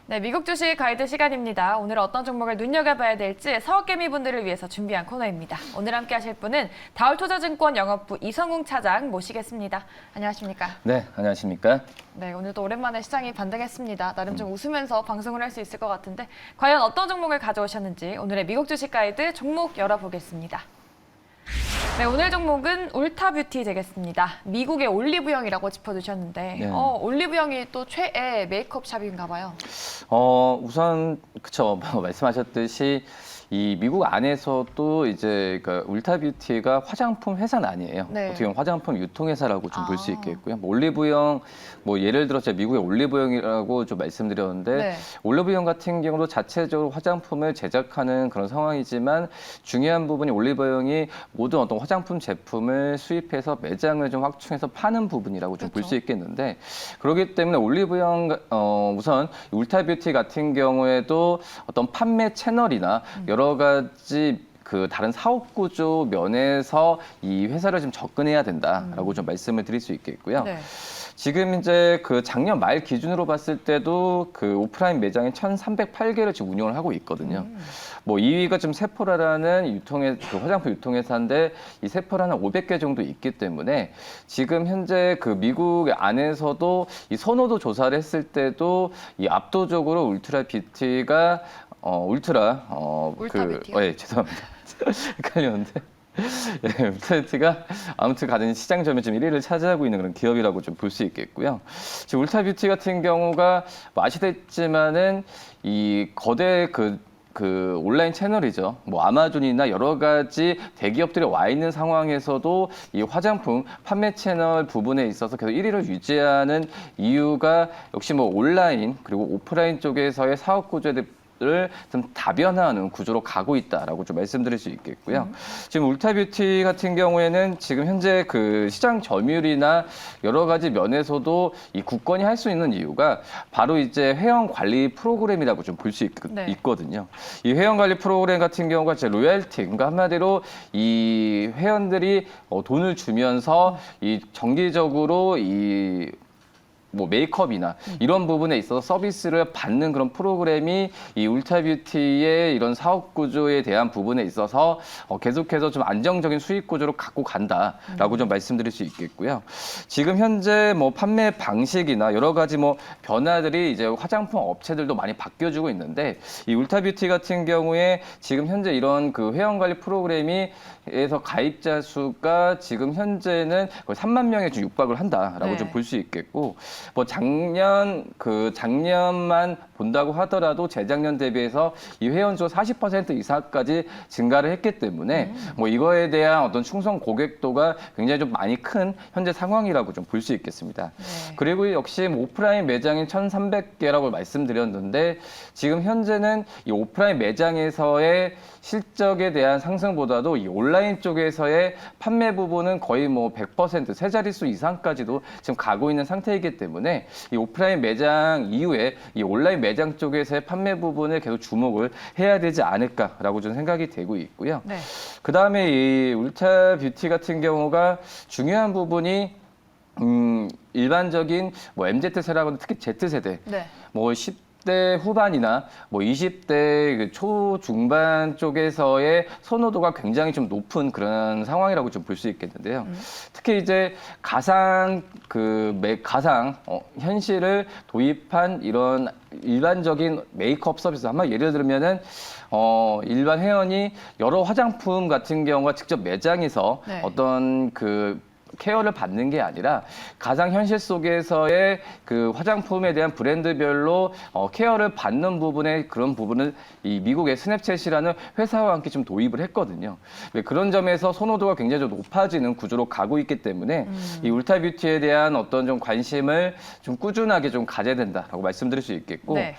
네, 미국 주식 가이드 시간입니다. 오늘 어떤 종목을 눈여겨봐야 될지 사업개미분들을 위해서 준비한 코너입니다. 오늘 함께 하실 분은 다울투자증권 영업부 이성웅 차장 모시겠습니다. 안녕하십니까? 네, 안녕하십니까? 네, 오늘도 오랜만에 시장이 반등했습니다. 나름 좀 웃으면서 방송을 할 수 있을 것 같은데 과연 어떤 종목을 가져오셨는지 오늘의 미국 주식 가이드 종목 열어보겠습니다. 네, 오늘 종목은 울타뷰티 되겠습니다. 미국의 올리브영이라고 짚어주셨는데 네. 올리브영이 또 최애 메이크업 샵인가 봐요. 우선 그쵸, 말씀하셨듯이 이 미국 안에서도 이제 그 울타뷰티가 화장품 회사는 아니에요. 네. 어떻게 보면 화장품 유통회사라고 좀 볼 수 아. 있겠고요. 뭐 올리브영, 뭐 예를 들어 제가 미국의 올리브영이라고 좀 말씀드렸는데 네. 올리브영 같은 경우도 자체적으로 화장품을 제작하는 그런 상황이지만 중요한 부분이 올리브영이 모든 어떤 화장품 제품을 수입해서 매장을 좀 확충해서 파는 부분이라고 좀 볼 수 그렇죠. 있겠는데 그렇기 때문에 올리브영 우선 울타뷰티 같은 경우에도 어떤 판매 채널이나 여러 가지 그 다른 사업 구조 면에서 이 회사를 좀 접근해야 된다라고 좀 말씀을 드릴 수 있겠고요. 네. 지금 이제 그 작년 말 기준으로 봤을 때도 그 오프라인 매장이 1,308개를 지금 운영을 하고 있거든요. 뭐 2위가 지금 세포라라는 그 화장품 유통회사인데 이 세포라는 500개 정도 있기 때문에 지금 현재 그 미국 안에서도 이 선호도 조사를 했을 때도 이 압도적으로 울트라 뷰티가 울타뷰티요? 예, 죄송합니다. 헷갈렸는데. 예, 울타뷰티가 아무튼 가는 시장점에 지금 1위를 차지하고 있는 그런 기업이라고 좀 볼 수 있겠고요. 지금 울타뷰티 같은 경우가 뭐 아시겠지만은 이 거대 그 온라인 채널이죠. 뭐 아마존이나 여러 가지 대기업들이 와 있는 상황에서도 이 화장품 판매 채널 부분에 있어서 계속 1위를 유지하는 이유가 역시 뭐 온라인 그리고 오프라인 쪽에서의 사업 구조를 좀 다변화하는 구조로 가고 있다라고 좀 말씀드릴 수 있겠고요. 지금 울타뷰티 같은 경우에는 지금 현재 그 시장 점유율이나 여러 가지 면에서도 이 굳건히 할 수 있는 이유가 바로 이제 회원 관리 프로그램이라고 좀 볼 수 네. 있거든요. 이 회원 관리 프로그램 같은 경우가 이제 로열티, 그러니까 한마디로 이 회원들이 돈을 주면서 이 정기적으로 뭐 메이크업이나 이런 부분에 있어서 서비스를 받는 그런 프로그램이 이 울타뷰티의 이런 사업 구조에 대한 부분에 있어서 계속해서 좀 안정적인 수익 구조로 갖고 간다라고 좀 말씀드릴 수 있겠고요. 지금 현재 뭐 판매 방식이나 여러 가지 뭐 변화들이 이제 화장품 업체들도 많이 바뀌어주고 있는데 이 울타뷰티 같은 경우에 지금 현재 이런 그 회원 관리 프로그램에서 가입자 수가 지금 현재는 거의 3만 명에 좀 육박을 한다라고 네. 좀 볼 수 있겠고 뭐 작년만 본다고 하더라도 재작년 대비해서 이 회원 수 40% 이상까지 증가를 했기 때문에 뭐 이거에 대한 어떤 충성 고객도가 굉장히 좀 많이 큰 현재 상황이라고 좀 볼 수 있겠습니다. 네. 그리고 역시 뭐 오프라인 매장이 1,300개라고 말씀드렸는데 지금 현재는 이 오프라인 매장에서의 실적에 대한 상승보다도 이 온라인 쪽에서의 판매 부분은 거의 뭐 100%, 세 자릿수 이상까지도 지금 가고 있는 상태이기 때문에 이 오프라인 매장 이후에 이 온라인 매장 쪽에서의 판매 부분을 계속 주목을 해야 되지 않을까라고 좀 생각이 되고 있고요. 네. 그 다음에 이 울타뷰티 같은 경우가 중요한 부분이 일반적인 뭐 MZ세라고 특히 Z세대, 네. 뭐 10대 후반이나 뭐 20대 그 초중반 쪽에서의 선호도가 굉장히 좀 높은 그런 상황이라고 좀 볼 수 있겠는데요. 특히 이제 가상 현실을 도입한 이런 일반적인 메이크업 서비스, 아마 예를 들면은 일반 회원이 여러 화장품 같은 경우가 직접 매장에서 네. 어떤 그 케어를 받는 게 아니라 가상 현실 속에서의 그 화장품에 대한 브랜드별로 케어를 받는 부분에 그런 부분을 이 미국의 스냅챗이라는 회사와 함께 좀 도입을 했거든요. 그런 점에서 선호도가 굉장히 좀 높아지는 구조로 가고 있기 때문에 이 울타뷰티에 대한 어떤 좀 관심을 좀 꾸준하게 좀 가져야 된다라고 말씀드릴 수 있겠고 네.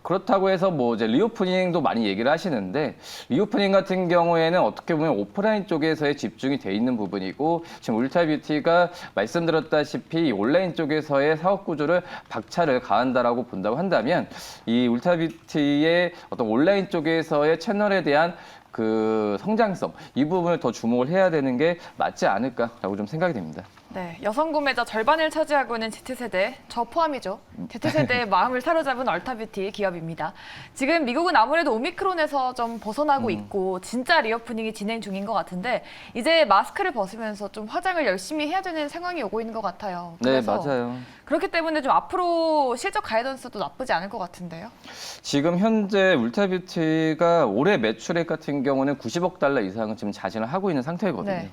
그렇다고 해서 뭐 이제 리오프닝도 많이 얘기를 하시는데 리오프닝 같은 경우에는 어떻게 보면 오프라인 쪽에서의 집중이 돼 있는 부분이고 지금 울타뷰티가 말씀드렸다시피 온라인 쪽에서의 사업 구조를 박차를 가한다라고 본다고 한다면 이 울타뷰티의 어떤 온라인 쪽에서의 채널에 대한 그 성장성 이 부분을 더 주목을 해야 되는 게 맞지 않을까라고 좀 생각이 됩니다. 네, 여성 구매자 절반을 차지하고 있는 Z세대, 저 포함이죠. Z세대의 마음을 사로잡은 얼타뷰티 기업입니다. 지금 미국은 아무래도 오미크론에서 좀 벗어나고 있고 진짜 리오프닝이 진행 중인 것 같은데 이제 마스크를 벗으면서 좀 화장을 열심히 해야 되는 상황이 오고 있는 것 같아요. 네, 그래서 맞아요. 그렇기 때문에 좀 앞으로 실적 가이던스도 나쁘지 않을 것 같은데요. 지금 현재 울타뷰티가 올해 매출액 같은 경우는 90억 달러 이상은 지금 자신을 하고 있는 상태거든요. 네.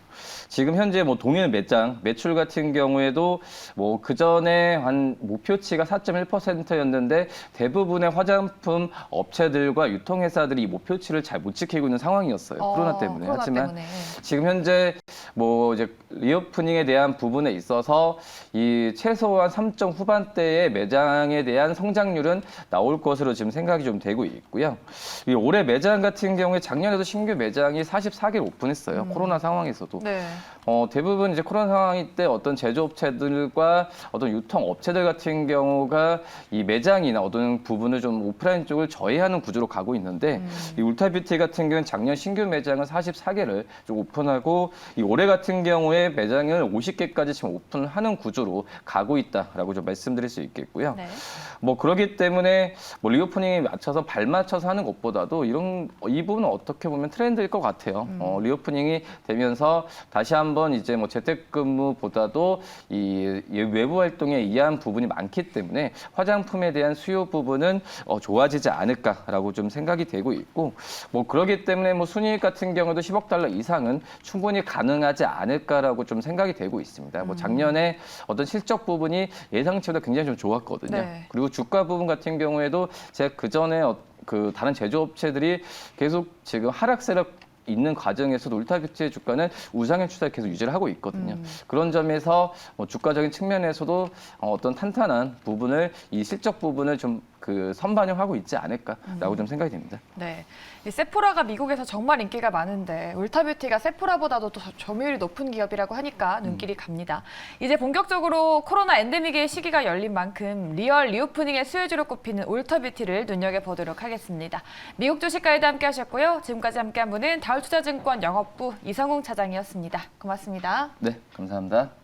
지금 현재 뭐 동일 매장 매출 같은 경우에도 뭐 그 전에 한 목표치가 4.1%였는데 대부분의 화장품 업체들과 유통회사들이 이 목표치를 잘 못 지키고 있는 상황이었어요. 코로나 때문에. 코로나 하지만 때문에. 지금 현재 뭐 이제 리오프닝에 대한 부분에 있어서 이 최소한 3점 후반대의 매장에 대한 성장률은 나올 것으로 지금 생각이 좀 되고 있고요. 이 올해 매장 같은 경우에 작년에도 신규 매장이 44개를 오픈했어요. 코로나 상황에서도. 네. 대부분 이제 코로나 상황일 때 어떤 제조업체들과 어떤 유통업체들 같은 경우가 이 매장이나 어떤 부분을 좀 오프라인 쪽을 저해하는 구조로 가고 있는데 이 울타뷰티 같은 경우는 작년 신규 매장은 44개를 좀 오픈하고 이 올해 같은 경우에 매장을 50개까지 지금 오픈을 하는 구조로 가고 있다라고 좀 말씀드릴 수 있겠고요. 네. 뭐 그렇기 때문에 뭐 리오프닝에 맞춰서 발맞춰서 하는 것보다도 이 부분은 어떻게 보면 트렌드일 것 같아요. 리오프닝이 되면서 다시 한번 이제 뭐 재택근무보다도 이 외부 활동에 의한 부분이 많기 때문에 화장품에 대한 수요 부분은 좋아지지 않을까라고 좀 생각이 되고 있고 뭐 그렇기 때문에 뭐 순이익 같은 경우도 10억 달러 이상은 충분히 가능하지 않을까라고 좀 생각이 되고 있습니다. 뭐 작년에 어떤 실적 부분이 예상치보다 굉장히 좀 좋았거든요. 네. 그리고 주가 부분 같은 경우에도 제가 그 전에 그 다른 제조업체들이 계속 지금 하락세력 있는 과정에서도 울타뷰티의 주가는 우상향 추세를 계속 유지를 하고 있거든요. 그런 점에서 뭐 주가적인 측면에서도 어떤 탄탄한 부분을 이 실적 부분을 좀 그 선반영하고 있지 않을까라고 좀 생각이 됩니다. 네, 이 세포라가 미국에서 정말 인기가 많은데 울타뷰티가 세포라보다도 더 점유율이 높은 기업이라고 하니까 눈길이 갑니다. 이제 본격적으로 코로나 엔데믹의 시기가 열린 만큼 리얼 리오프닝의 수혜주로 꼽히는 울타뷰티를 눈여겨보도록 하겠습니다. 미국 주식 가이드 함께 하셨고요. 지금까지 함께한 분은 다울투자증권 영업부 이성웅 차장이었습니다. 고맙습니다. 네, 감사합니다.